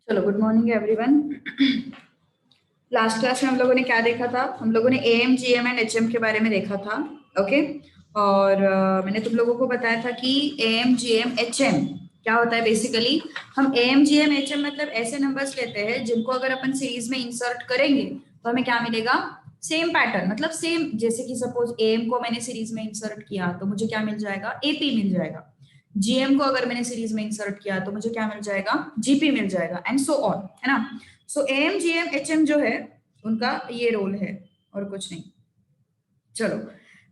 चलो good morning everyone. Last class में हम लोगों ने क्या देखा था? हम लोगों ने एएम जीएम एंड एचएम के बारे में देखा था। ओके। और मैंने तुम लोगों को बताया था कि एएम जीएम एचएम क्या होता है। बेसिकली हम एएम जीएम एचएम मतलब ऐसे नंबर्स लेते हैं जिनको अगर अपन सीरीज में इंसर्ट करेंगे तो हमें क्या मिलेगा? सेम पैटर्न, मतलब सेम। जैसे कि सपोज एएम को मैंने सीरीज में इंसर्ट किया तो मुझे क्या मिल जाएगा? एपी मिल जाएगा। जीएम को अगर मैंने सीरीज में इंसर्ट किया तो मुझे क्या मिल जाएगा? जीपी मिल जाएगा, एंड सो ऑन, है ना। सो एएम जीएम एचएम जो है उनका ये रोल है और कुछ नहीं। चलो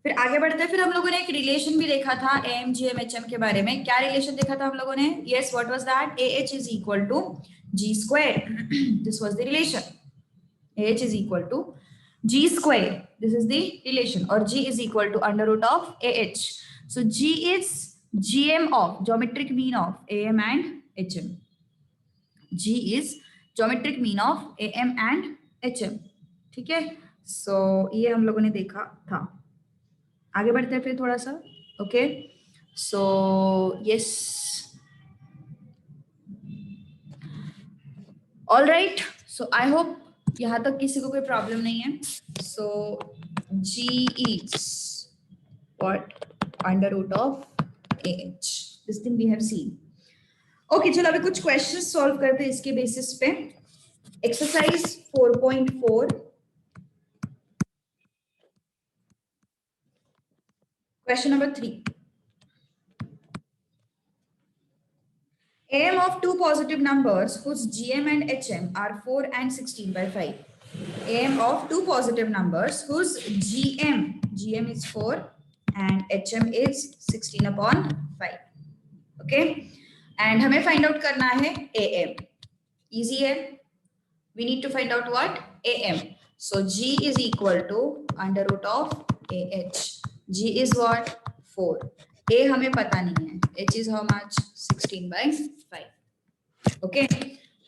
फिर आगे बढ़ते हैं। फिर हम लोगों ने एक रिलेशन भी देखा था एएम जीएम एचएम के बारे में। क्या रिलेशन देखा था हम लोगों ने? Yes, what was that? AH is equal to G square. This was the relation. AH is equal to G square, this is the relation, और G is equal to under root of AH. So G is GM of geometric mean of AM and HM. G is geometric mean of AM and HM. ठीक है, सो ये हम लोगों ने देखा था। आगे बढ़ते हैं फिर थोड़ा सा। Okay, so yes, all right. So I hope यहाँ तक किसी को कोई प्रॉब्लम नहीं है। सो G is what? Under root of AH. This thing we have seen. Okay चलो अभी कुछ क्वेश्चन सॉल्व करते हैं इसके बेसिस पे। Exercise 4.4, question number 3। AM of two positive numbers whose GM and HM are 4 and 16 by 5. AM of two positive numbers whose GM is 4 and HM is 16 upon 5. Okay, and हमें find out करना है AM। Easy है। we need to find out what? AM. So G is equal to under root of AH. G is what? 4. A हमें पता नहीं है। H is how much? 16 by 5. Okay.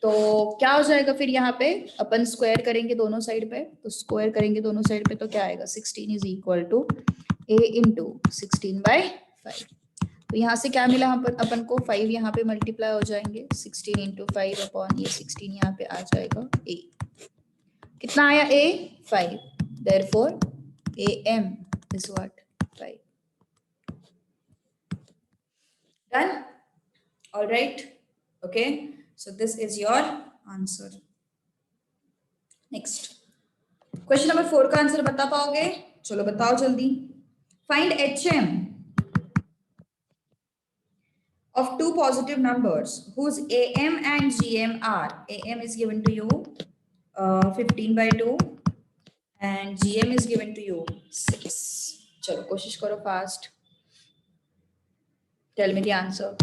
तो क्या हो जाएगा फिर यहाँ पे? अपन स्क्वायर करेंगे दोनों साइड पे, तो स्क्वायर करेंगे दोनों साइड पे तो क्या आएगा? 16 is equal to A into 16 by 5. तो यहाँ से क्या मिला हम अपन को? 5 यहाँ पे मल्टीप्लाई हो जाएंगे, 16 इंटू 5 अपॉन ये 16 यहाँ पे आ जाएगा A। कितना आया? A 5। therefore AM is what? 5. done? all right, okay, so this is your answer. next question number 4 का आंसर बता पाओगे? चलो बताओ जल्दी। find HM of two positive numbers whose AM and GM are, AM is given to you 15 by 2 and GM is given to you 6. चलो कोशिश करो fast. Tell me the answer.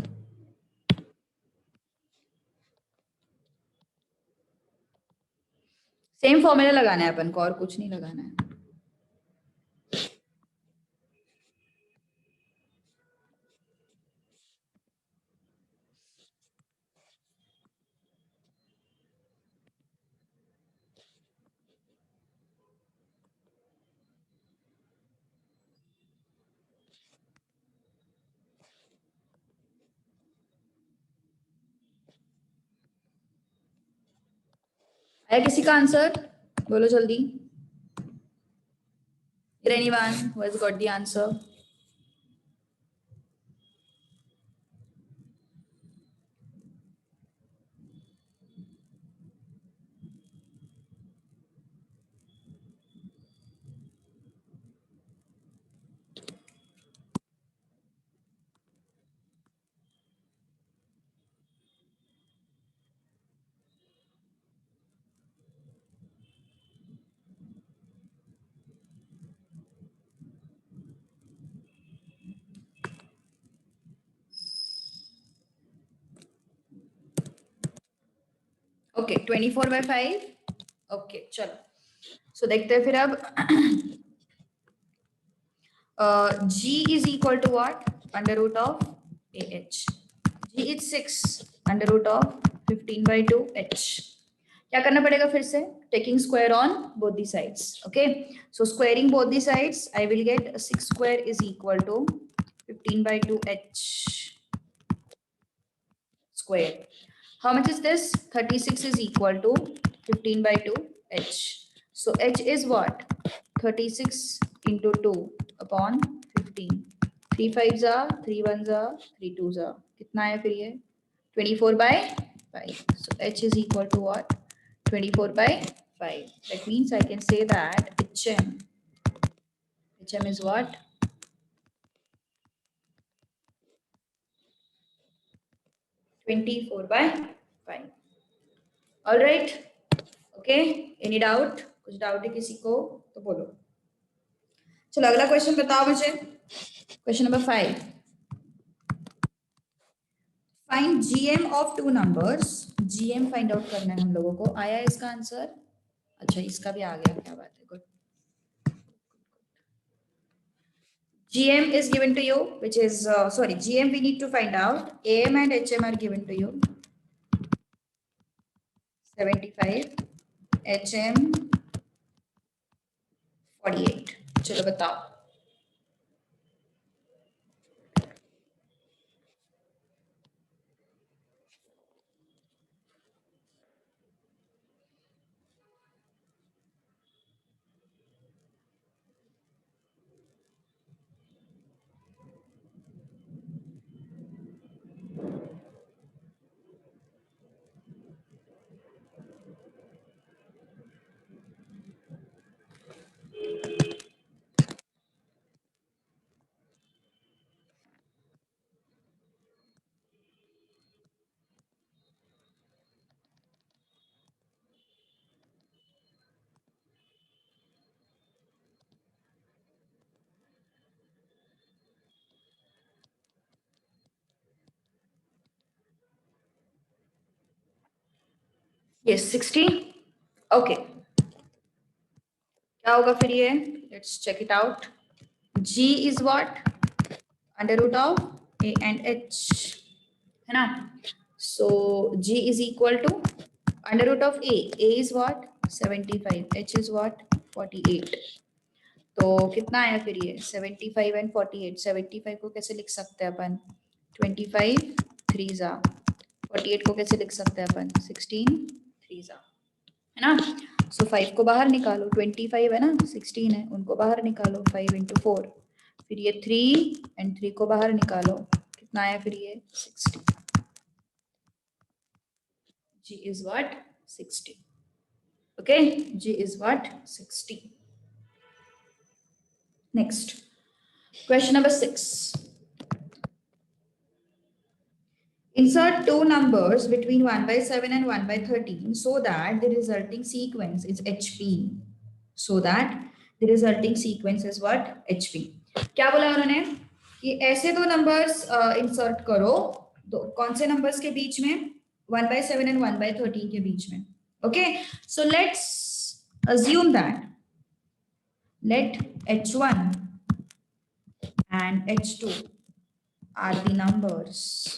Same formula लगाना है अपन को, और कुछ नहीं लगाना है। आया किसी का आंसर? बोलो जल्दी। anyone who has got the answer? Okay 24 by 5। Okay चलो सो देखते हैं फिर अब। G is equal to what? Under root of AH. G is 6 under root of 15 by 2 H. क्या करना पड़ेगा फिर से? Taking square on both the sides. Okay, so squaring both the sides I will get 6 square is equal to 15 by 2 H square. How much is this? 36 is equal to 15 by 2 h. So h is what? 36 into 2 upon 15. 3 5s are, 3 1s are, 3 2s are. कितना है फिर ये? 24 by 5. So h is equal to what? 24 by 5. That means I can say that HM is what? 24 by 5. All right. Okay. Any doubt? कुछ doubt है किसी को तो बोलो. चलो अगला क्वेश्चन बताओ मुझे. Question number 5. Find GM of two numbers. GM find out करना है हम लोगों को. आया इसका आंसर? अच्छा इसका भी आ गया. क्या बात है. Good. GM is given to you, which is sorry, GM we need to find out. AM and HM are given to you. 75, HM 48. चलो बताओ. Yes, 60. Okay. क्या होगा फिर ये? Let's check it out. G is what? Under root of A and H. है ना? So G is equal to under root of A. A is what? 75. H is what? 48. तो कितना आया फिर ये? 75 and 48. 75 को कैसे लिख सकते हैं अपन? 25 3s are. 48 को कैसे लिख सकते हैं अपन? 16 3s are. है ना? सो 5 को बाहर निकालो. 25 है ना, 16 है, उनको बाहर निकालो. 5 into 4. फिर ये 3 and 3 को बाहर निकालो. कितना आया फिर ये? 60. G is what? 60. Okay, G is what? 60. Next. Question number 6. Insert two numbers between 1 by 7 and 1 by 13 so that the resulting sequence is HP. So that the resulting sequence is what? HP. क्या बोला उन्होंने? कि ऐसे दो numbers insert करो. कौन से numbers के बीच में? 1 by 7 and 1 by 13 के बीच में. Okay. So let's assume that let H1 and H2 are the numbers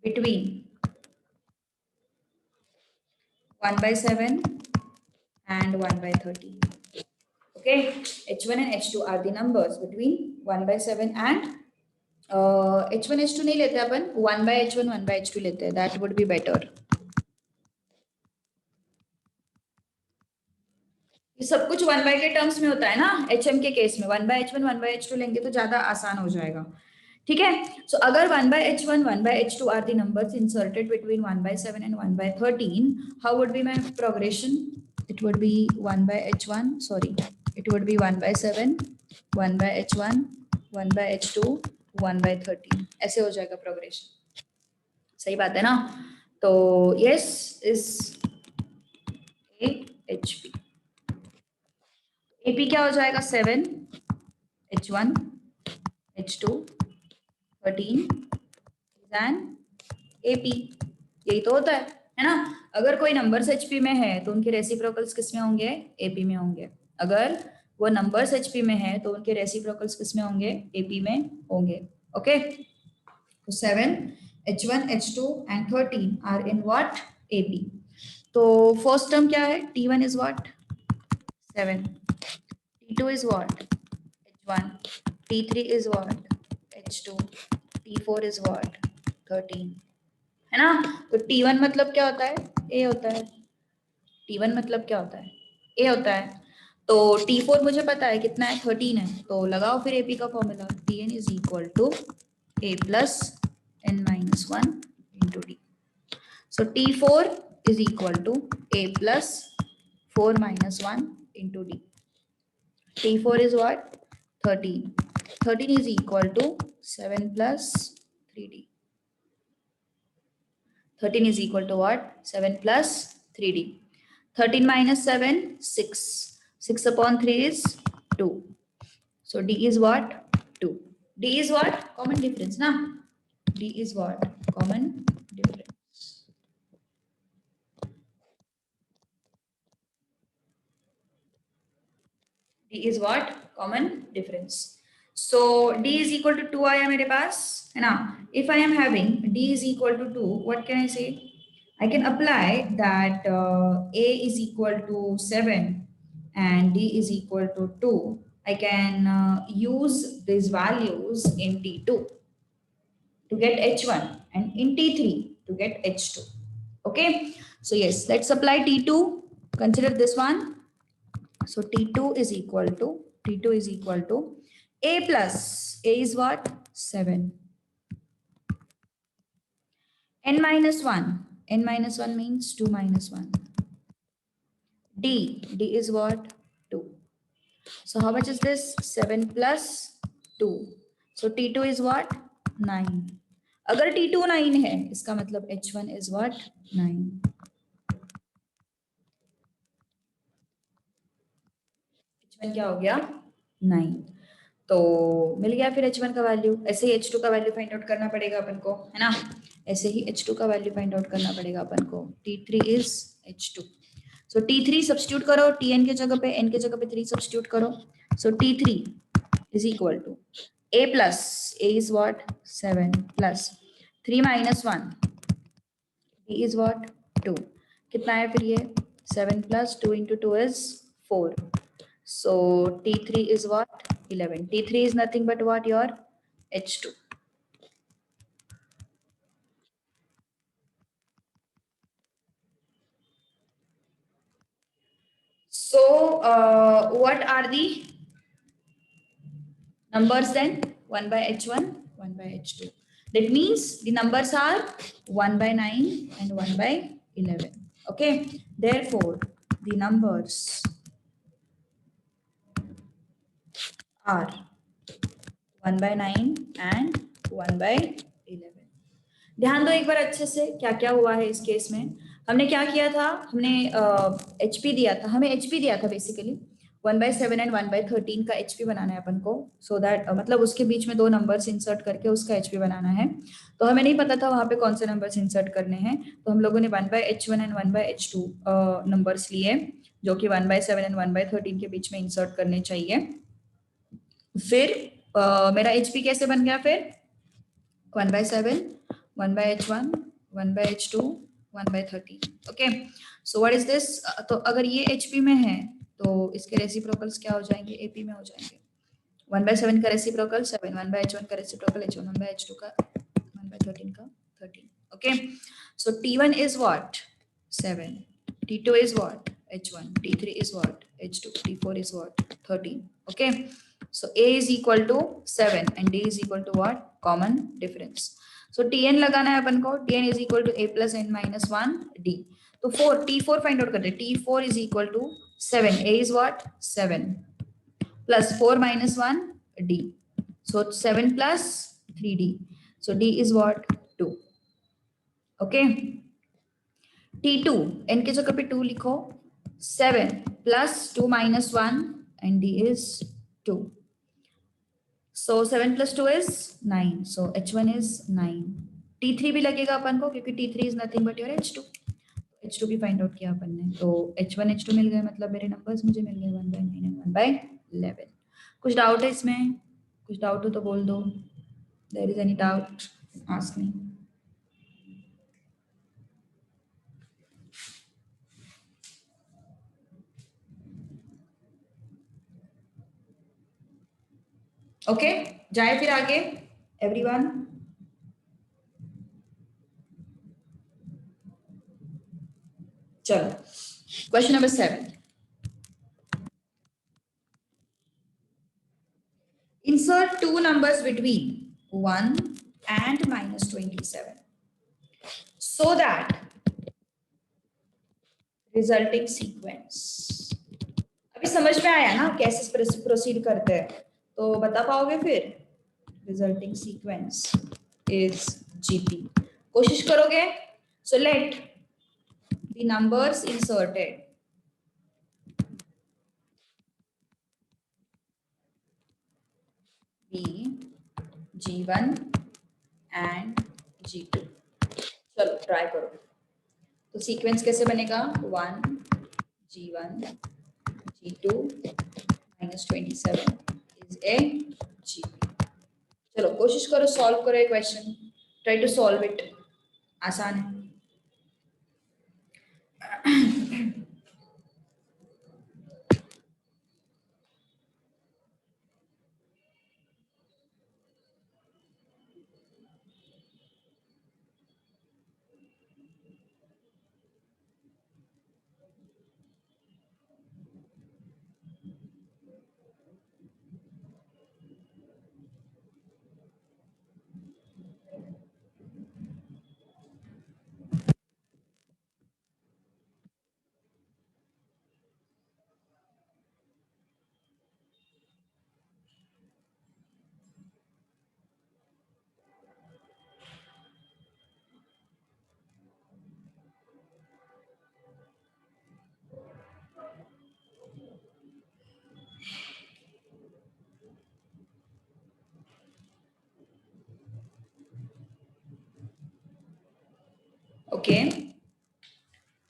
between 1 by 7 and 1 by 13. Okay, H1 and H2 are the numbers between 1 by 7 and H1 H2 नहीं लेते अपन, 1 by H1 1 by H2 लेते हैं. That would be better. ये सब कुछ 1 by के terms में होता है ना. HM के केस में 1 by H1 1 by H2 लेंगे तो ज्यादा आसान हो जाएगा. ठीक है. सो अगर 1 by H1 1 by H2 are the numbers inserted between 1 by 7 and 1 by 13, how would be my progression? It would be 1 by H1, sorry, it would be 1 by 7, 1 by H1, 1 by H2, 1 by 13. ऐसे हो जाएगा progression. सही बात है ना. तो yes is AP. AP क्या हो जाएगा? 7 H1 H2 13 and AP. यही तो होता है ना. अगर कोई नंबर्स HP में है तो उनके रेसिप्रोकल्स किस में होंगे? AP में होंगे. अगर वो नंबर्स HP में है तो उनके रेसिप्रोकल्स किस में होंगे? AP में होंगे. ओके. तो 7 H1 H2 and 13 are in what? AP. तो फर्स्ट टर्म क्या है? T1 is what? 7. T2 is what? H1. T3 is what? H2. T4 is what? 13 है ना। तो T1 मतलब क्या होता है, A होता है। T1 मतलब क्या होता है, A होता है। तो T4 मुझे पता है कितना है, 13 है। तो लगाओ फिर AP का formula, Tn is equal to A plus n minus 1 into D। So T4 is equal to A plus 4 minus 1 into D. T4 is what? 13. 13 is equal to 7 plus 3D. 13 is equal to what? 7 plus 3D. 13 minus 7, 6. 6 upon 3 is 2. So D is what? 2. D is what? Common difference, na? D is what? Common difference. D is what? Common difference. So D is equal to 2 आया मेरे पास है ना. If I am having D is equal to 2, what can I say? I can apply that A is equal to 7 and D is equal to 2. I can use these values in T2 to get H1 and in T3 to get H2. Okay. So yes, let's apply T2. Consider this one. So T2 is equal to A plus A is what? 7. N minus 1. N minus 1 means 2 minus 1. D is what? 2. So how much is this? 7 plus 2. So T2 is what? 9. अगर T2 9 है इसका मतलब H1 is what? 9. H1 क्या हो गया? 9. तो मिल गया फिर H1 का वैल्यू. ऐसे ही H2 का वैल्यू फाइंड आउट करना पड़ेगा अपन को, है ना. ऐसे ही H2 का वैल्यू फाइंड आउट करना पड़ेगा अपन को. T3 is H2. So T3 substitute करो, Tn के जगह पे, n के जगह पे 3 सब्स्टिट्यूट करो. So T3 is equal to A plus A is what? 7 plus 3 minus 1 D is what? 2. कितना है फिर ये? 7 plus 2 into 2 is 4. So T3 is what? 11. T3 is nothing but what? Your H2. So what are the numbers then? 1 by H1, 1 by H2. That means the numbers are 1 by 9 and 1 by 11. Okay. Therefore, the numbers are 1 by 9 and 1 by 11. ध्यान दो एक बार अच्छे से क्या क्या हुआ है इस केस में. हमने क्या किया था, हमने HP दिया था, हमें HP दिया था बेसिकली 1 by 7 एंड 1 by 13 का HP बनाना है अपन को. सो दैट मतलब उसके बीच में दो नंबर्स इंसर्ट करके उसका HP बनाना है. तो हमें नहीं पता था वहां पे कौन से नंबर्स इंसर्ट करने हैं. तो हम लोगों ने 1 by H1 and 1 by H2 numbers लिए जो कि 1 by 7 एंड 1 by 13 के बीच में इंसर्ट करने चाहिए. फिर मेरा HP कैसे बन गया फिर? 1 by 7, 1 by H1, 1 by H2, 1 by 13. Okay. So what is this? तो अगर ये HP में है तो इसके रेसिप्रोकल्स क्या हो जाएंगे? AP में हो जाएंगे. 1 by 7 का रेसिप्रोकल 7, 1 by H1 का रेसिप्रोकल H1, 1 by H2 का 1 by 13 का 13. Okay. So T1 is what? 7. T2 is what? H1. T3 is what? H2. T4 is what? 13. Okay. So A is equal to 7 and D is equal to what? Common difference. So Tn लगाना है अपन को. Tn is equal to A plus n minus 1 D. तो 4 T4 find out करते हैं. T4 is equal to 7. A is what? 7 plus 4 minus 1 D. So 7 plus 3D. So D is what? 2. Okay. T2 n के जगह पे 2 लिखो. 7 plus 2 minus 1 and D is 2. So 7 plus 2 is 9. So H1 is 9. T3 भी लगेगा अपन को क्योंकि T3 is nothing but your H2. H2 भी find out किया अपन ने. तो H1 H2 मिल गए, मतलब मेरे नंबर्स मुझे मिल गए 1 by 9 and 1 by 11. कुछ डाउट है इसमें? कुछ डाउट हो तो बोल दो. There is any doubt? Ask me. Okay, जाए फिर आगे everyone. चलो question number 7. Insert two numbers between 1 and minus 27 so that resulting sequence. अभी समझ में आया ना कैसे प्रोसीड करते हैं, तो बता पाओगे फिर. Resulting sequence is GP. कोशिश करोगे. So let the numbers inserted be G1 and G2. चलो ट्राई करो. तो सीक्वेंस कैसे बनेगा. 1 G1 G2 minus 27 is a GP. चलो कोशिश करो, सॉल्व करो ये question. Try to solve it. आसान है. ओके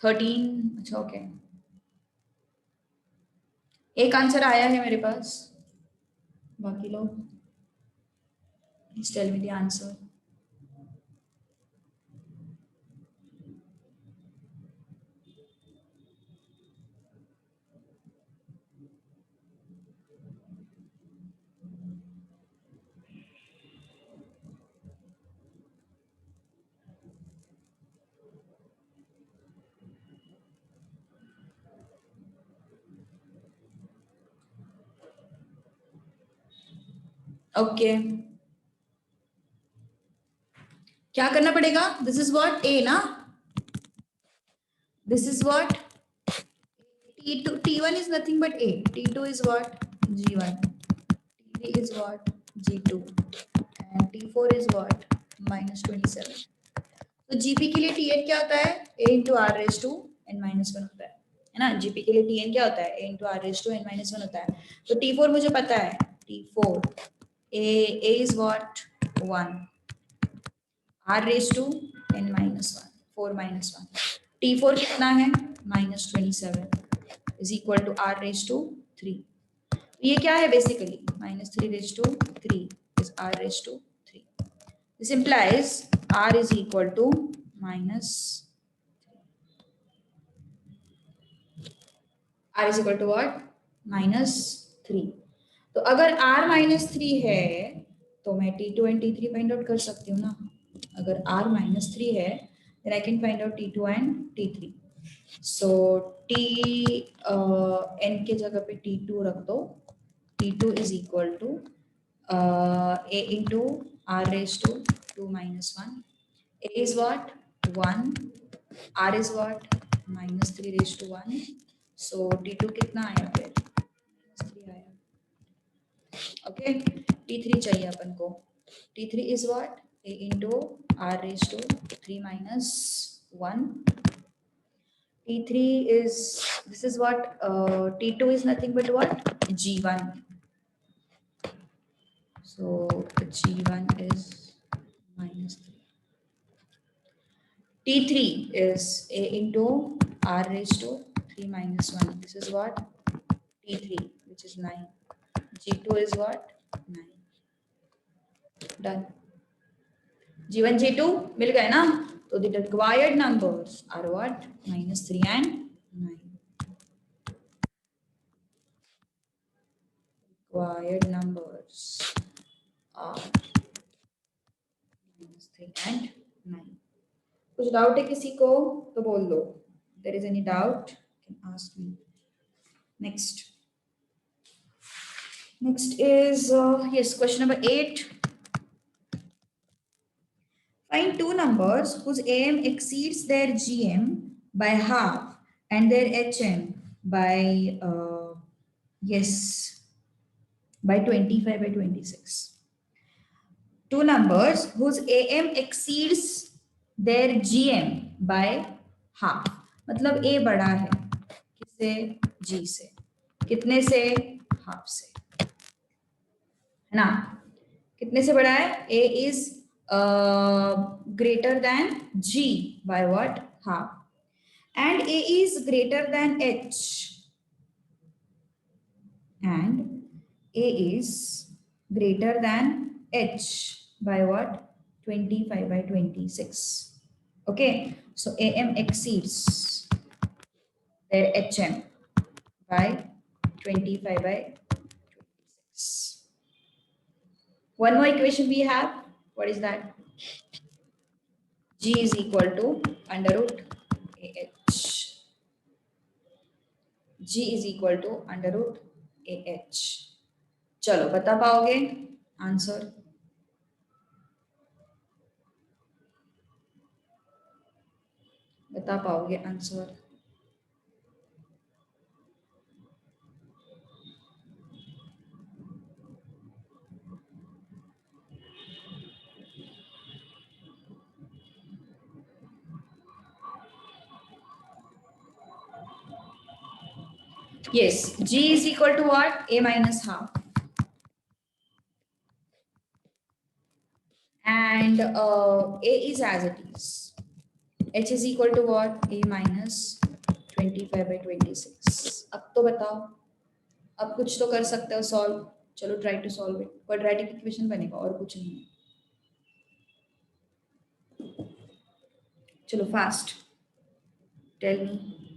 13. अच्छा ओके, एक आंसर आया है मेरे पास. बाकी लोग please tell me the answer. Okay क्या करना पड़ेगा. दिस इज व्हाट ए ना. This is what T2. T1 is nothing but A. T2 is what G1. T3 is what G2 and T4 is what minus 27. तो GP के लिए Tn क्या होता है. A into R raised to n minus 1 होता है ना. GP के लिए Tn क्या होता है. A into R raised to n minus 1 होता है. तो T4 मुझे पता है. T4 A is what 1. R raised to n minus 1. 4 minus 1. T4 कितना है minus 27 is equal to R raised to 3. ये क्या है basically. minus 3 raised to 3 is R raised to 3. This implies R is equal to minus R is equal to what minus 3. तो अगर R minus 3 है तो मैं T2 and T3 find out कर सकती हूँ ना. अगर R minus 3 है then I can find out T2 and T3. So T n के जगह पे T2 रख दो. T2 is equal to A into R raised to 2 minus 1. A is what 1. R is what minus 3 raised to 1. So T2 कितना आया फिर minus 3 आया. Okay, T3 चाहिए अपन को. T3 is what A into R raised to 3 minus 1. T3 is, this is what T2 is nothing but what G1. So G1 is minus 3. T3 is A into R raised to 3 minus 1. This is what T3, which is 9. G2 is what 9. Done. G1 G2 मिल गए ना. तो the required numbers are what minus 3 and 9. Required numbers are minus 3 and 9. कुछ doubt है किसी को तो बोल दो. there is any doubt, you can ask me. Next. Next is, yes, question number 8. Find two numbers whose AM exceeds their GM by half and their HM by, yes, by 25 by 26. Two numbers whose AM exceeds their GM by half. मतलब A बड़ा है किससे? G से. कितने से? Half से, है ना? कितने से बड़ा है? A is greater than G by what? Half. And A is greater than H. And A is greater than H by what? 25 by 26. Okay. So AM exceeds their HM by 25 by 26. One more equation we have. What is that? G is equal to under root AH. G is equal to under root AH. चलो बता पाओगे answer? बता पाओगे answer? Yes, G is equal to what? A minus half. And A is as it is. H is equal to what? A minus 25 by 26. अब तो बताओ, अब कुछ तो कर सकते हो सॉल्व. चलो try to solve it. Quadratic equation बनेगा और कुछ नहीं. चलो फास्ट टेल मी.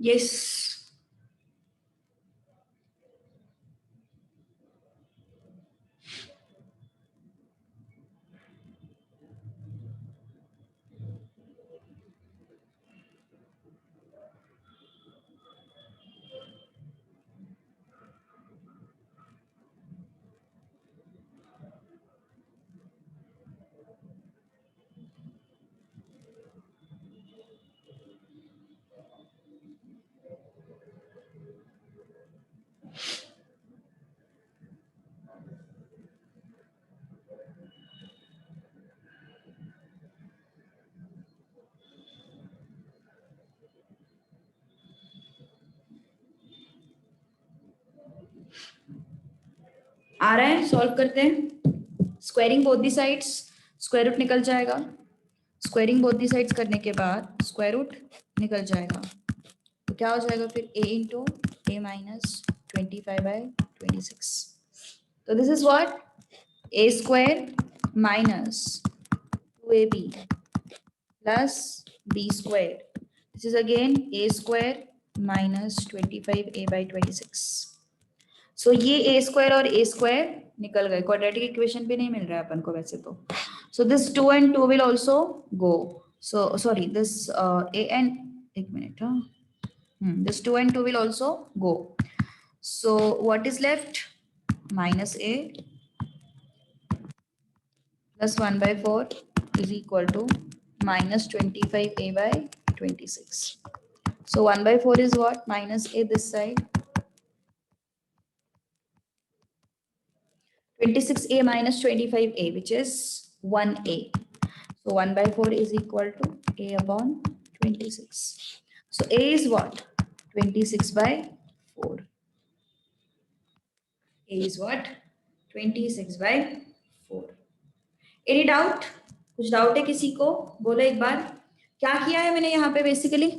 यस, आ रहा है. सॉल्व करते हैं. Squaring both the sides, square root निकल जाएगा. स्क्वायरिंग बोथ दी साइड्स करने के बाद स्क्वायर रूट निकल जाएगा. तो क्या हो जाएगा फिर? A into A minus 25 by 26. तो this is what? A square minus 2AB plus B square. This is again A square minus 25A by 26. So ये A स्क्वायर और A स्क्वायर निकल गए. क्वाड्रेटिक इक्वेशन भी नहीं मिल रहा है अपन को वैसे तो. So this 2 and 2 will also go. So sorry, this A and, एक मिनट, हाँ, this 2 and 2 will also go. So what is left? Minus A plus 1 by 4 is equal to minus 25A by 26. So 1 by 4 is what? Minus A this side. 26A minus 25A, which is 1A. So 1 by 4 is equal to A upon 26. So A is what? 26 by 4. A is what? 26 by 4. Any doubt? कुछ doubt है किसी को? बोलो एक बार। क्या किया है मैंने यहाँ पे बेसिकली?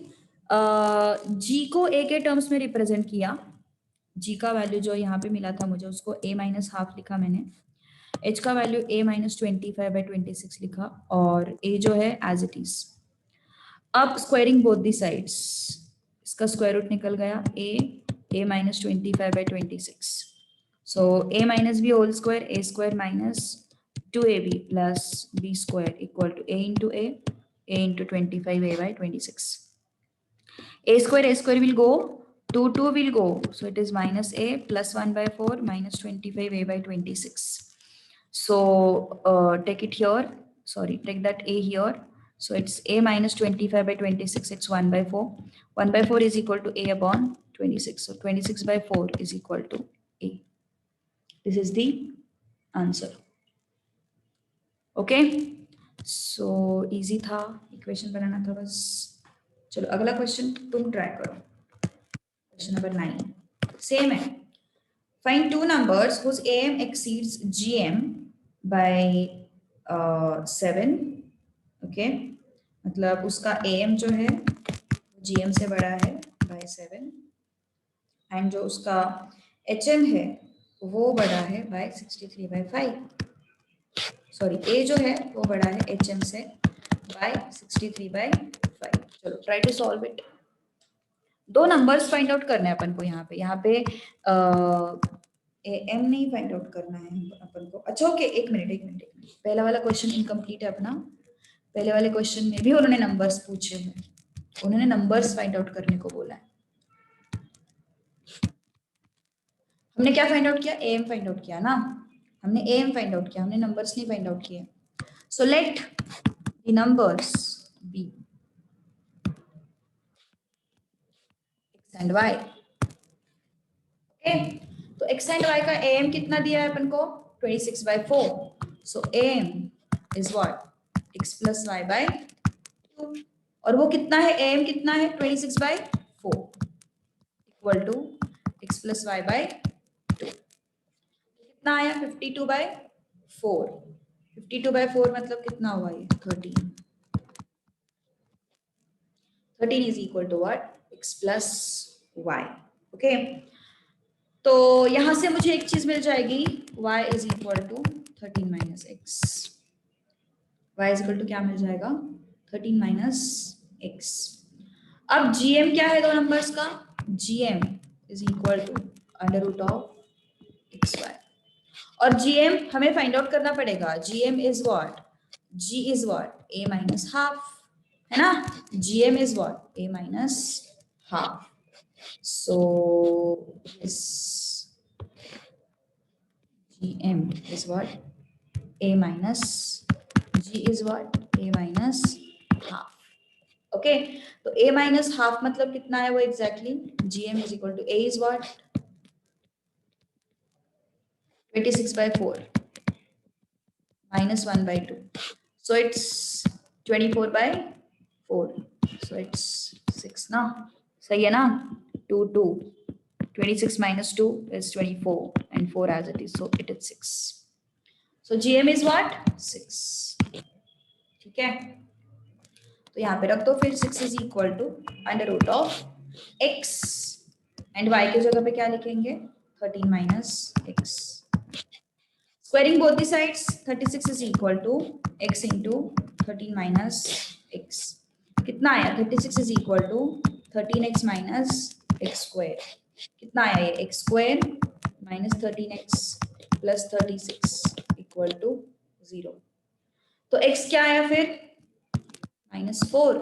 जी को ए के टर्म्स में रिप्रेजेंट किया। जी का वैल्यू जो यहाँ पे मिला था मुझे, उसको a माइनस हाफ लिखा मैंने। h का वैल्यू a माइनस 25/26 लिखा, और a जो है एज इट इज। अब स्क्वायरिंग बोथ दी साइड्स, इसका स्क्वायर रूट निकल गया a minus 25/26। So a minus b whole square, a square minus 2ab plus b square equal to a into 25a/26. A square will go, 2 will go, so it is minus a plus 1/4 minus 25a/26. So take it here, sorry, take that a here. So it's a minus 25/26, it's 1/4. 1/4 is equal to a upon 26. So 26/4 is equal to a. This is the answer. Okay, so easy था, equation बनाना था बस। चलो अगला question तुम try करो। Question number 9. Same है. Find two numbers whose AM exceeds GM by 7. Okay. मतलब उसका AM जो है GM से बड़ा है by 7. And जो उसका HM है वो बड़ा है by 63/5. Sorry, A जो है वो बड़ा है HM से by 63/5. चलो try to solve it. दो नंबर्स फाइंड आउट करने हैं अपन को यहाँ पे एम नहीं फाइंड आउट करना है अपन को। अच्छा ओके, एक मिनट। पहला वाला क्वेश्चन इनकम्प्लीट है अपना। पहले वाले क्वेश्चन में भी उन्होंने नंबर्स पूछे हैं, उन्होंने नंबर्स फाइंड आउट करने को बोला है। हमने क्या फाइंड आउट किया? एम फाइंड आउट किया ना, हमने एम फाइंड आउट किया, हमने नंबर्स नहीं फाइंड आउट किए। So let the numbers be x and y. Okay, तो x एंड y का am कितना दिया है अपन को? 26/4. सो am is what? x plus y by 2। और वो कितना है? am कितना है? 26/4 equal to x plus y by 2। कितना आया? 52/4। 52/4 मतलब कितना हुआ ये? 13। 13 is equal to what? x plus y. Okay, तो यहां से मुझे एक चीज मिल जाएगी, y is equal to 13 minus x. y is equal to क्या मिल जाएगा? 13 माइनस एक्स। अब gm क्या है दो नंबर्स का? gm is equal to under root of x y. और gm हमें फाइंड आउट करना पड़ेगा। gm is what? g is what? a minus half, है ना? gm is what? a minus half. So this GM is what? A minus G is what? A minus half. Okay, तो A minus half मतलब कितना है वो exactly? GM is equal to A is what? 26/4 minus 1/2. So it's 24/4. So it's 6 ना? सही है ना? 2 2. 26 minus 2 is 24 and 4 as it is, so it is 6. So GM is what? 6. ठीक है, तो यहाँ पे रख दो फिर 6 is equal to under root of x and y के जगह पे क्या लिखेंगे? 13 minus x. Squaring both the sides, 36 is equal to x into 13 minus x. कितना आया? 36 is equal to 13x minus x square. कितना आया ये? X square minus 13x plus 36 equal to 0। तो x क्या आया फिर? -4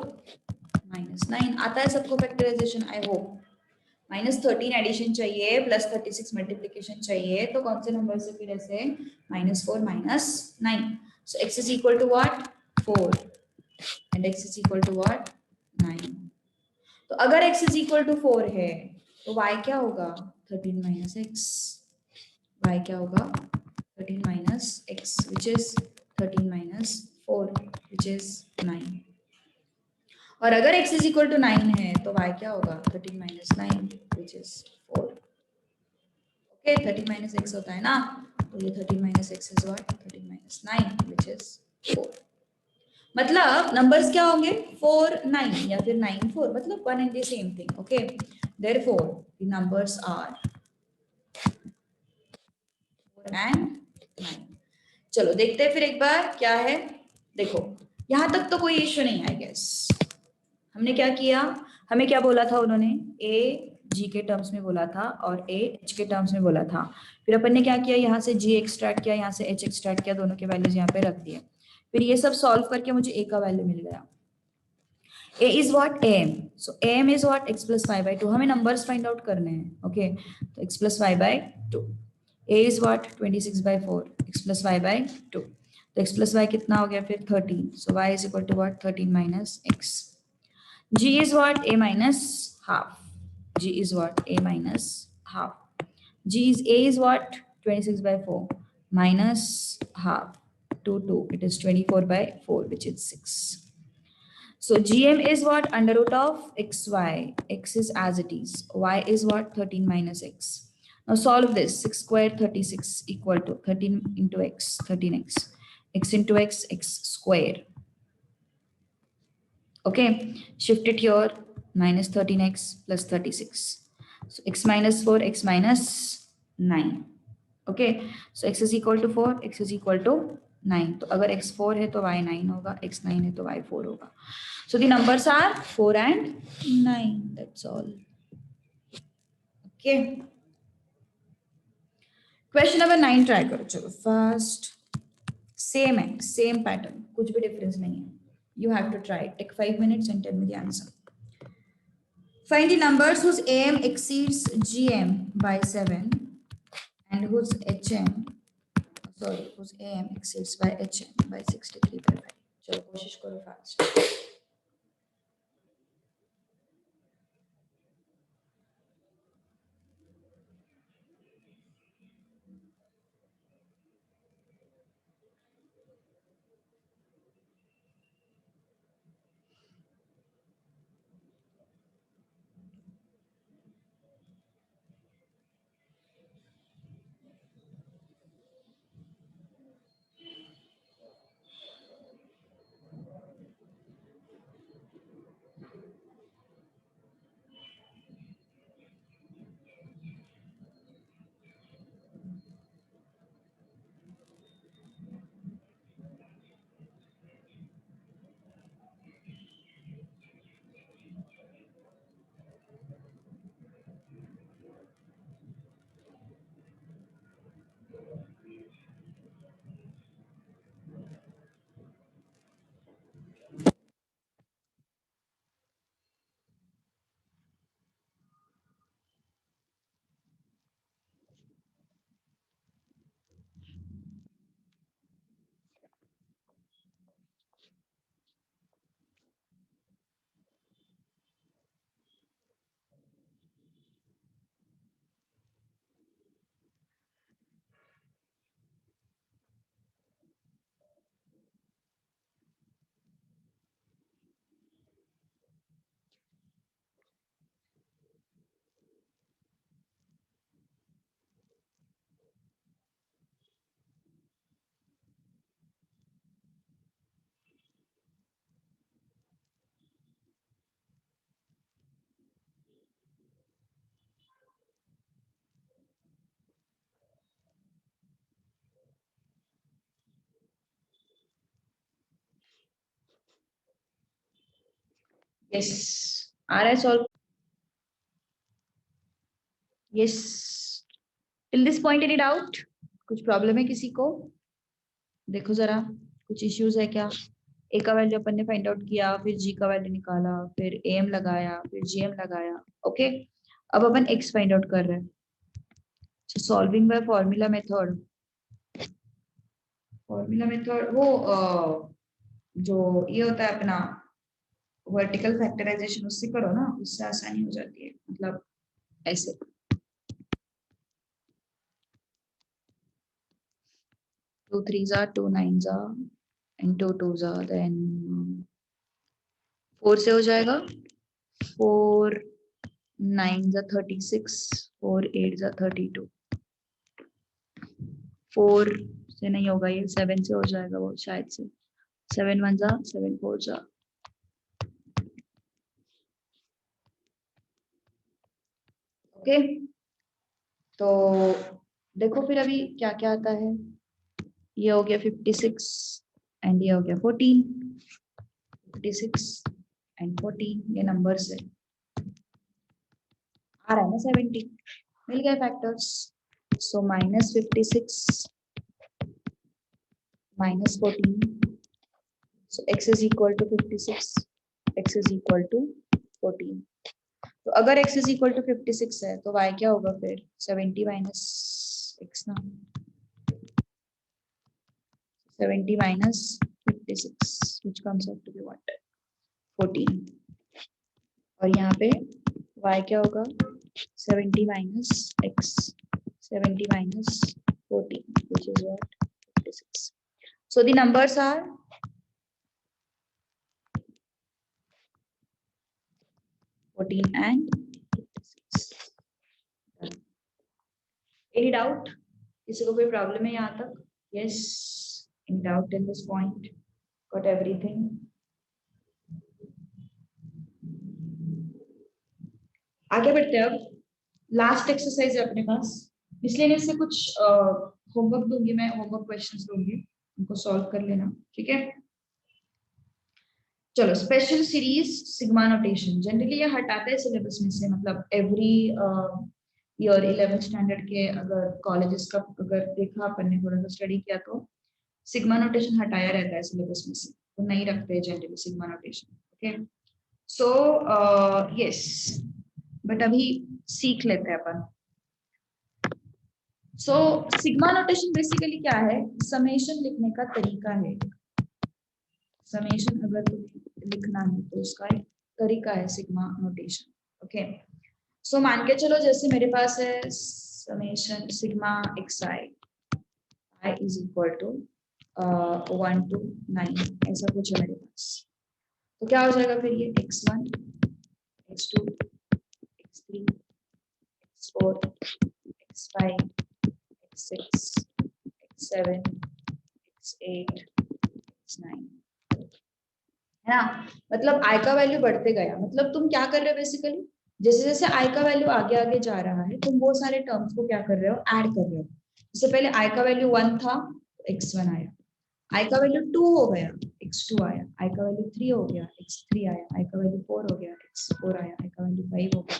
-9 आता है सबको फैक्टराइजेशन, आई होप। -13 एडिशन चाहिए प्लस 36 मल्टीप्लीकेशन चाहिए, तो कौन से नंबर से फिर ऐसे? -4 -9। So x is equal to what? 4 and x is equal to what? 9। तो अगर x इज इक्वल टू 4 है तो y क्या होगा? 13 माइनस एक्स। y क्या होगा? 13 minus x which is 13 minus 4 which is 9। और अगर x इज इक्वल टू 9 है तो y क्या होगा? 13 minus 9 which is 4। Okay, 13 minus x होता है ना, तो ये 13 minus x is what? 13 minus minus 9 which is 4. मतलब नंबर्स क्या होंगे 4 9 या फिर 9 4, मतलब one and the same thing. Okay, therefore the numbers are 4 and 9. चलो देखते हैं फिर एक बार क्या है. देखो यहां तक तो कोई इश्यू नहीं आई गेस. हमने क्या किया, हमें क्या बोला था उन्होंने, ए जी के टर्म्स में बोला था और ए एच के टर्म्स में बोला था. फिर अपन ने क्या किया, यहाँ से जी एक्सट्रैक्ट किया, यहाँ से एच एक्सट्रैक्ट किया, दोनों के वैल्यूज यहाँ पे रख दिए. फिर ये सब सॉल्व करके मुझे ए का वैल्यू मिल गया. A is what am, so am is what x plus 5 by 2. हमें numbers find out करने हैं. ओके, तो x plus 5 by 2. A is what 26 by 4, x plus 5 by 2. तो x plus y कितना हो गया फिर 13. So y is equal to what 13 minus x. G is what a minus half. G is what a minus half. G is a is what 26 by 4 minus half 2. It is 24 by 4 which is 6. So GM is what under root of xy. X is as it is. Y is what 13 minus x. Now solve this. 6 squared 36 equal to 13 into x, 13x. X into x, x square. Okay, shift it here. Minus 13x plus 36. So x minus 4, x minus 9. Okay, so x is equal to 4, x is equal to 9. तो अगर x 4 है तो y 9 होगा, x 9 है तो y 4 होगा. So the numbers are 4 and 9. That's all. Okay. Question number 9 try करो. चलो first same है, same pattern, कुछ भी difference नहीं है. You have to try it. Take 5 minutes and tell me the answer. Find the numbers whose AM exceeds GM by 7 and whose AM exceeds by HM by 63 by 5. चलो कोशिश करो fast. Yes. RS all. Yes. Till this point any doubt? कुछ problem है किसी को? देखो जरा कुछ इश्यूज है क्या? ए का वैल्यू अपन ने फाइंड आउट किया, फिर जी का वैल्यू निकाला, फिर एम लगाया, फिर जीएम लगाया. ओके, अब अपन एक्स फाइंड आउट कर रहे हैं. Solving by formula method. Formula method वो जो ये होता है अपना वर्टिकल फैक्टराइजेशन, उससे करो ना, उससे आसानी हो जाती है. मतलब ऐसे 2 3s are 2 9s are and 2 2s are, then 4 से हो जाएगा. 4 9s are 36, 4 8s are 32, 4 से नहीं होगा, ये 7 से हो जाएगा वो शायद से। 7 1 जा 7 4 जा। ओके, तो देखो फिर अभी क्या क्या आता है। ये हो गया 56 एंड ये हो गया 14। 56 एंड 14 ये नंबर्स है। आ रहा है ना 70, मिल गए factors. So -56 -14, so x is equal to 56, x is equal to 14। तो अगर x is equal to 56 है तो y क्या होगा फिर? 70 minus x ना, 70 minus 56 which comes out to be what? 14। और यहाँ पे y क्या होगा? 70 minus x, 70 minus 14 which is what? 56। So the numbers are 14 and 56। Any doubt? किसी को कोई प्रॉब्लम है यहाँ तक? Yes, any doubt in this point? Got everything? आगे बढ़ते हैं। अब लास्ट एक्सरसाइज है अपने पास, इसलिए मैं इससे कुछ होमवर्क दूंगी, मैं होमवर्क क्वेश्चंस दूंगी, उनको सॉल्व कर लेना, ठीक है? चलो, special series sigma notation generally ये हटाते हैं सिलेबस में से, मतलब एवरी ईयर 11th स्टैंडर्ड के अगर कॉलेजेस का अगर देखा अपन ने थोड़ा सा स्टडी किया तो सिग्मा नोटेशन हटाया रहता है सिलेबस में से, वो नहीं रखते generally sigma notation. Okay, so yes, but अभी सीख लेते हैं अपन। सो सिग्मा नोटेशन बेसिकली क्या है? समेशन लिखने का तरीका है। समेशन अगर तुम्हें लिखना है तो उसका एक तरीका है सिग्मा नोटेशन। ओके, सो मान के चलो जैसे मेरे पास है summation sigma xi, i is equal to 1 to 9, ऐसा कुछ है मेरे पास। तो क्या हो जाएगा फिर? ये x1 x2 x3 x4 x5 x6 x7 x8 x9 है ना। मतलब i का वैल्यू बढ़ते गया, मतलब तुम क्या कर रहे हो बेसिकली, जैसे जैसे i का वैल्यू आगे आगे जा रहा है तुम वो सारे टर्म्स को क्या कर रहे हो? ऐड कर रहे हो। जैसे पहले i का वैल्यू 1 था तो x1 आया, i का वैल्यू 2 हो गया x2 आया, i का वैल्यू 3 हो गया x3 आया, i का वैल्यू 4 हो गया x4 आया, i का वैल्यू 5 हो गया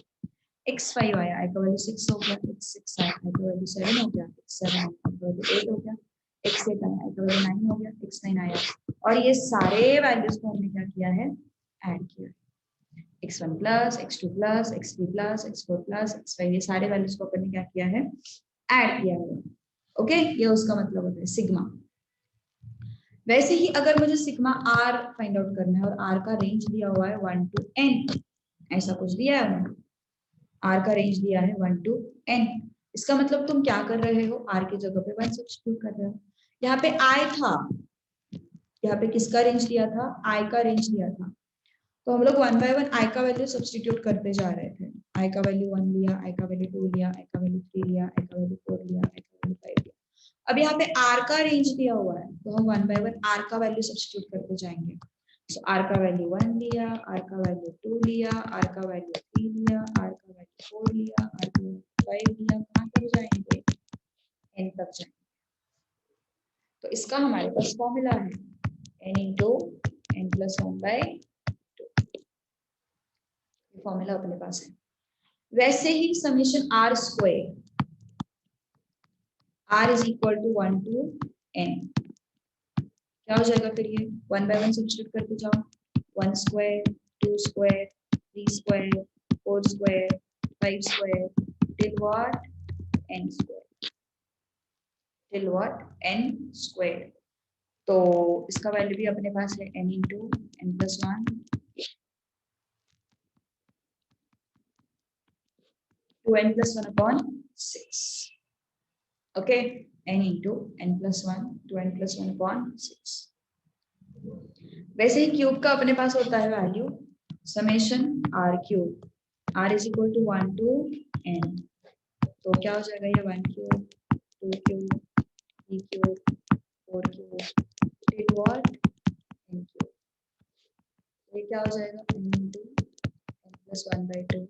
x5 आया, i का वैल्यू 6 हो गया x6 आया, i का वैल्यू 7 हो गया x7 आया, i का वैल्यू 8 हो गया x8 आया, i का वैल्यू 9 हो गया x9 आया। और ये सारे वैल्यूज को हमने क्या किया है? ऐड किया है। x1 plus x2 plus x3 plus x4 plus x5, ये सारे वैल्यूज को अपन ने क्या किया है? ऐड किया है। ओके, ये उसका मतलब होता है सिग्मा। वैसे ही अगर मुझे सिग्मा r फाइंड आउट करना है और r का रेंज दिया हुआ है 1 to n, ऐसा कुछ दिया है उन्होंने, r का रेंज दिया है 1 to n, इसका मतलब तुम क्या कर रहे हो? r की जगह पे 1 सब्स्टिट्यूट कर रहे हो। यहाँ पे i था, यहाँ पे किसका रेंज दिया था? i का रेंज दिया था, तो हम लोग 1 by 1 i का वैल्यू सब्स्टिट्यूट करते जा रहे थे। i का वैल्यू 1 लिया, i का वैल्यू 2 लिया, i का वैल्यू 3 लिया, i का वैल्यू 4 लिया, i का वैल्यू 5 लिया। अब यहाँ पे r का रेंज दिया हुआ है तो हम 1 by 1 r का वैल्यू सब्स्टिट्यूट करते जाएंगे। सो r का वैल्यू 1 लिया, r का वैल्यू 2 लिया, r का वैल्यू 3 लिया, r का वैल्यू 4 लिया, r का वैल्यू 5 लिया, कहाँ तक जाएंगे? n तक जाएंगे। तो इसका हमारे पास फॉर्मूला है n into n plus 1 by 2, formula अपने पास है। वैसे ही summation r square, r is equal to 1 to n, क्या हो जाएगा फिर? ये 1 by 1 सब्स्टिट्यूट करते जाओ, 1 square 2 square 3 square 4 square 5 square till what? n square, till what? n square. तो इसका वैल्यू भी अपने पास है n into n plus 1 to n plus 1 upon 6। Okay, n into n plus 1 to n plus 1 upon 6। वैसे ही cube का अपने पास होता है value summation r cube, r is equal to 1 to n, तो क्या हो जाएगा? ये 1 cube 2 cube 3 cube 4 cube did what n cube, ये क्या हो जाएगा n into n plus 1/2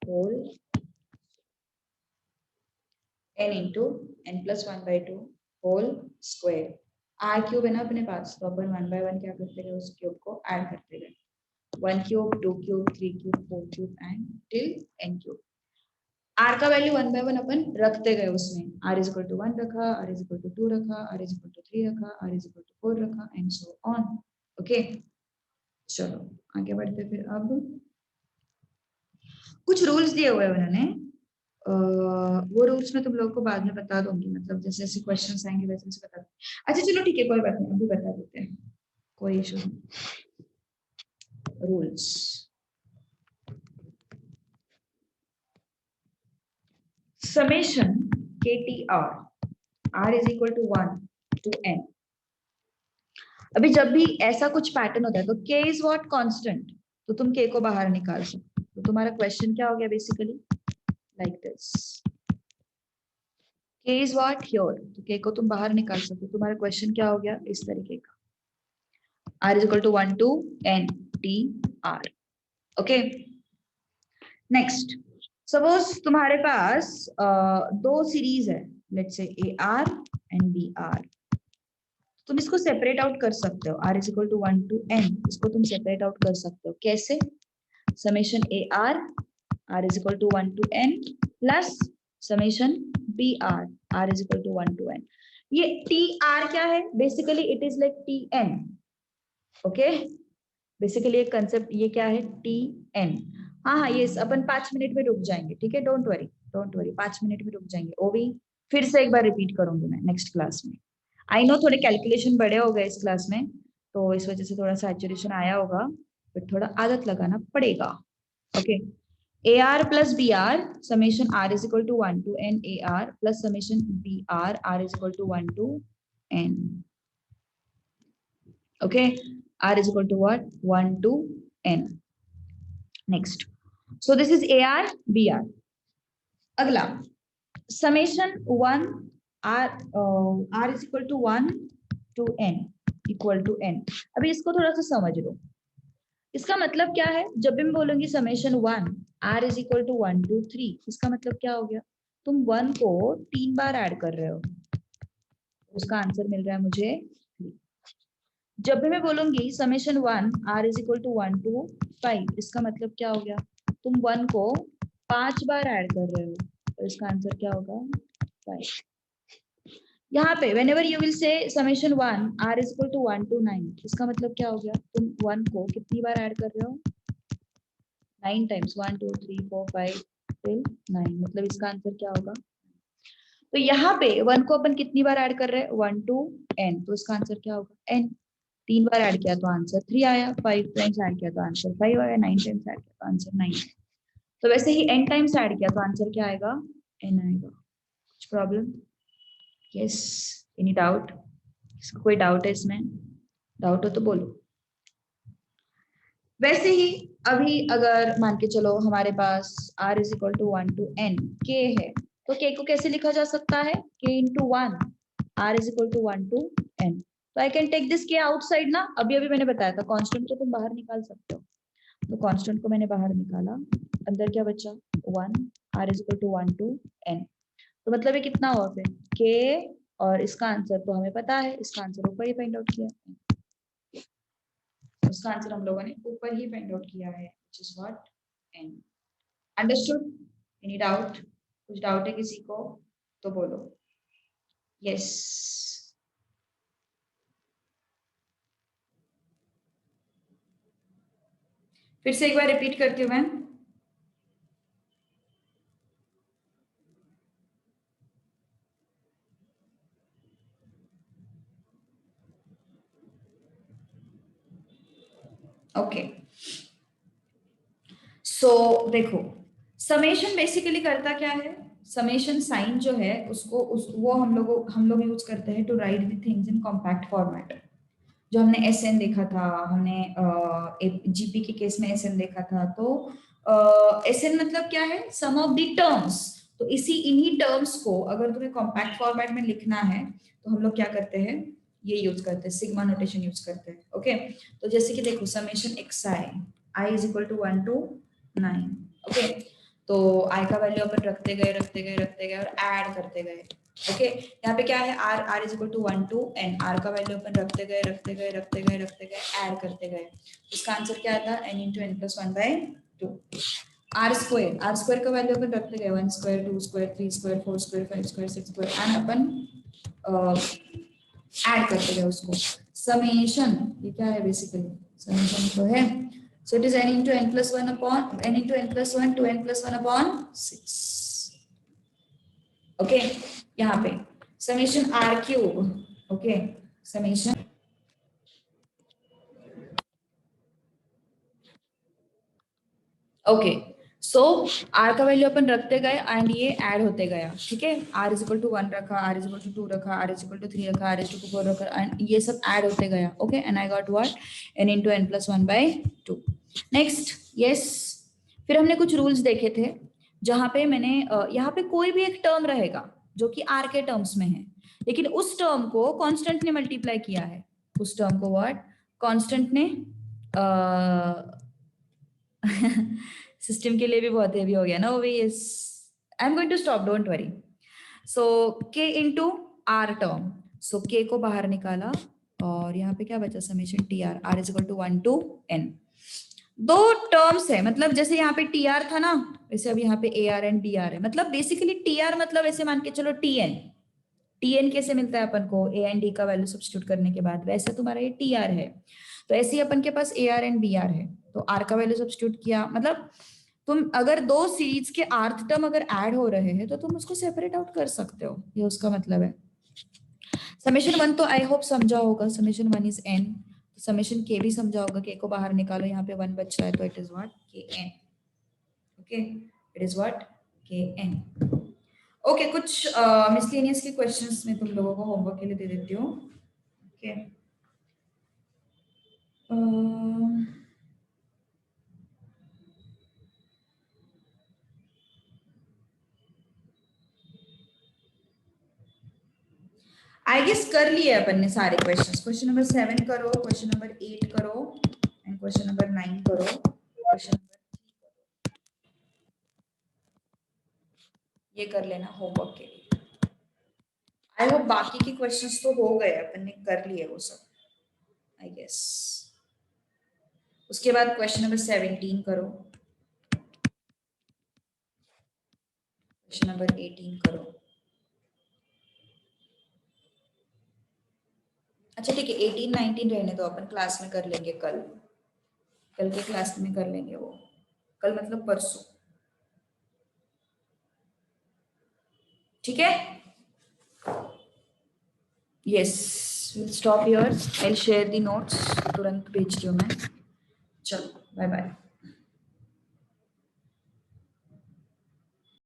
whole n into n plus 1/2 whole square. r cube है ना अपने पास, तो अपन 1 by 1 क्या करते गए, उस क्यूब को ऐड करते गए, 1 cube 2 cube 3 cube 4 cube and till n cube. r का वैल्यू 1 by 1 अपन रखते गए उसमें, r इज इक्वल टू 1 रखा, r इज इक्वल टू 2 रखा, r इज इक्वल टू 3 रखा, r इज इक्वल टू 4 रखा एंड सो ऑन। ओके, चलो आगे बढ़ते फिर। अब कुछ रूल्स दिए हुए हैं उन्होंने, वो रूल्स मैं तुम लोगों को बाद में बता दूंगी, मतलब जैसे जैसे क्वेश्चंस आएंगे वैसे वैसे बता दूंगी। अच्छा चलो ठीक है, कोई बात नहीं, अभी बता देते हैं, कोई इशू नहीं। Rules, summation KTR R is equal to 1 to n। अभी जब भी ऐसा कुछ पैटर्न होता है तो k इज व्हाट, कांस्टेंट, तो तुम k को बाहर निकाल सकते हो। तो तुम्हारा क्वेश्चन क्या हो गया basically like this, k is what here, तो k को तुम बाहर निकाल सकते हो। तुम्हारा क्वेश्चन क्या हो गया इस तरीके का, r is equal to 1 to n t r। Okay, next, suppose तुम्हारे पास दो सीरीज है, let's say AR and BR, तुम इसको सेपरेट आउट कर सकते हो, r is equal to 1 to n, इसको तुम सेपरेट आउट कर सकते हो कैसे, summation AR r is equal to 1 to n plus summation BR r is equal to 1 to n। ये TR क्या है, basically it is like TN। Okay, basically एक कंसेप्ट ये क्या है, TN। हाँ हाँ, ये अपन 5 मिनट में रुक जाएंगे, ठीक है, don't worry don't worry, 5 minute में रुक जाएंगे। वो भी फिर से एक बार रिपीट करूंगी मैं नेक्स्ट क्लास में। आई नो थोड़े कैलकुलेशन बड़े हो गए इस क्लास में, तो इस वजह से थोड़ा सैचुरेशन आया होगा, बट थोड़ा आदत लगाना पड़ेगा। Okay, AR plus BR summation r is equal to 1 to n AR plus summation BR r is equal to 1 to n। Okay, r is equal to what, 1 to n। next, so this is AR BR। अगला summation 1 r is equal to 1 to n equal to n। अभी इसको थोड़ा सा समझ लो, इसका मतलब क्या है, जब भी मैं बोलूंगी summation 1 r is equal to 1 to 3, इसका मतलब क्या हो गया, तुम 1 को 3 बार ऐड कर रहे हो, उसका आंसर मिल रहा है मुझे 3। जब भी मैं बोलूंगी summation 1 r is equal to 1 to 5, इसका मतलब क्या हो गया, तुम 1 को 5 बार ऐड कर रहे हो, तो इसका आंसर क्या होगा 5। यहाँ पे whenever you will say summation 1 r is equal to 1 to 9, इसका मतलब क्या हो गया, तुम 1 को कितनी बार ऐड कर रहे हो, 9 टाइम्स, 1 2 3 4 5 till 9, मतलब इसका आंसर क्या होगा। तो यहाँ पे 1 को अपन कितनी बार ऐड कर रहे हैं, 1 to n, तो इसका आंसर क्या होगा n। 3 बार ऐड किया तो आंसर 3 आया, 5 टाइम्स ऐड किया तो आंसर 5 आया, 9 टाइम्स ऐड किया तो आंसर 9 आया। तो वैसे ही n टाइम्स ऐड किया तो आंसर क्या आएगा, n आएगा। कुछ प्रॉब्लम, यस, एनी डाउट, कोई डाउट है इसमें, डाउट हो तो बोलो। वैसे ही अभी अगर मान के चलो हमारे पास r is equal to 1 to n k है, तो k को कैसे लिखा जा सकता है, k into 1 r is equal to 1 to n। तो I can take this k outside ना, अभी अभी मैंने बताया था कांस्टेंट को तुम बाहर निकाल सकते हो, तो कांस्टेंट को मैंने बाहर निकाला, अंदर क्या बचा 1 r is equal to 1 to n। तो मतलब ये कितना हुआ फिर k, और इसका आंसर तो हमें पता है, इसका आंसर ऊपर ही फाइंड आउट किया, उसका आंसर हम लोगों ने ऊपर ही फाइंड आउट किया है, which is what n। Understood, any doubt, कुछ डाउट है किसी को तो बोलो यस। फिर से एक बार रिपीट करती हूँ मैं, ओके। सो देखो, समेशन बेसिकली करता क्या है, समेशन साइन जो है उसको वो हम लोग यूज करते हैं to write the things in compact format. जो हमने एसएन देखा था, हमने जीपी के केस में एसएन देखा था, तो एसएन मतलब क्या है, सम ऑफ द टर्म्स। तो इन्हीं टर्म्स को अगर तुम्हें कॉम्पैक्ट फॉर्मेट में लिखना है तो हम लोग क्या करते हैं, ये यूज करते हैं, सिग्मा नोटेशन यूज करते हैं। ओके, तो जैसे कि देखो summation x i is equal to 1 to 9। Okay, तो आई का वैल्यू अपन रखते गए और ऐड करते गए। ओके, यहाँ पे क्या है, r is equal to 1 to n, r का वैल्यू अपन रखते गए ऐड करते गए। इसका आंसर क्या आता है, n into n plus 1/2। R square का वैल्यू अपन रखते गए 1 square 2 square 3 square 4 square 5 square 6 square and अपन ऐड करते गए उसको। समेशन ये क्या है, बेसिकली समेशन तो है, so it is n into n plus 1 upon n into n plus 1 to n plus 1 upon 6। Okay, यहाँ पे summation r cube. Okay, summation okay, so r का वैल्यू अपन रखते गए एंड ये ऐड होते गया। ठीक है, आर इज इक्वल टू 1 रखा, आर इज इक्वल टू 2 रखा, आर इज इक्वल टू 3 रखा, आर इज इक्वल टू 4 रखा एंड ये सब ऐड होते गया। Okay, and I got what, n into n plus 1/2। Next, yes, फिर हमने कुछ रूल्स देखे थे जहां पे मैंने यहाँ पे कोई भी एक टर्म रहेगा जो कि आर के टर्म्स में है, लेकिन उस टर्म को कांस्टेंट ने मल्टीप्लाई किया है, उस टर्म को व्हाट, कांस्टेंट ने सिस्टम के लिए भी बहुत हेवी हो गया ना वो भी। I am going to stop, don't worry. So k into r term, so k को बाहर निकाला और यहाँ पे क्या बचा, summation t r is equal to 1 to n। दो टर्म्स है, मतलब जैसे यहाँ पे टी आर था ना, वैसे अब यहाँ पे a are and B are है। मतलब बेसिकली टी आर मतलब ऐसे मान के चलो टी एन कैसे मिलता है अपन को, ए एंड डी का वैल्यू सब्स्टिट्यूट करने के बाद, वैसे तुम्हारा ये टी आर है। तो ऐसे ही अपन के पास A are and B are है, तो आर का वैल्यू सब्स्टिट्यूट किया, मतलब तुम अगर दो सीरीज के आर्थ टर्म अगर ऐड हो रहे हैं तो तुम उसको सेपरेट आउट कर सकते हो, ये उसका मतलब है। समेशन 1 तो आई होप समझा होगा, summation 1 is n, summation k भी समझा होगा, k को बाहर निकालो, यहाँ पे 1 बच रहा है तो it is what, kn। Okay, it is what, kn। Okay, कुछ मिसलेनियस के क्वेश्चंस में तुम लोगों को होमवर्क के लिए दे देती हूँ। ओके, आई गेस कर लिए अपन ने सारे क्वेश्चंस। क्वेश्चन नंबर 7 करो, क्वेश्चन नंबर 8 करो एंड क्वेश्चन नंबर 9 करो, क्वेश्चन नंबर 3 करो, ये कर लेना होमवर्क के लिए। आई होप बाकी के क्वेश्चंस तो हो गए, अपन ने कर लिए वो सब आई गेस। उसके बाद क्वेश्चन नंबर 17 करो, क्वेश्चन नंबर 18 करो। अच्छा ठीक है, 18 19 रहने दो, अपन क्लास में कर लेंगे कल के क्लास में कर लेंगे वो, कल मतलब परसों। ठीक है, yes, will stop here, I will share the notes, तुरंत भेजती हूँ मैं। चलो बाय बाय।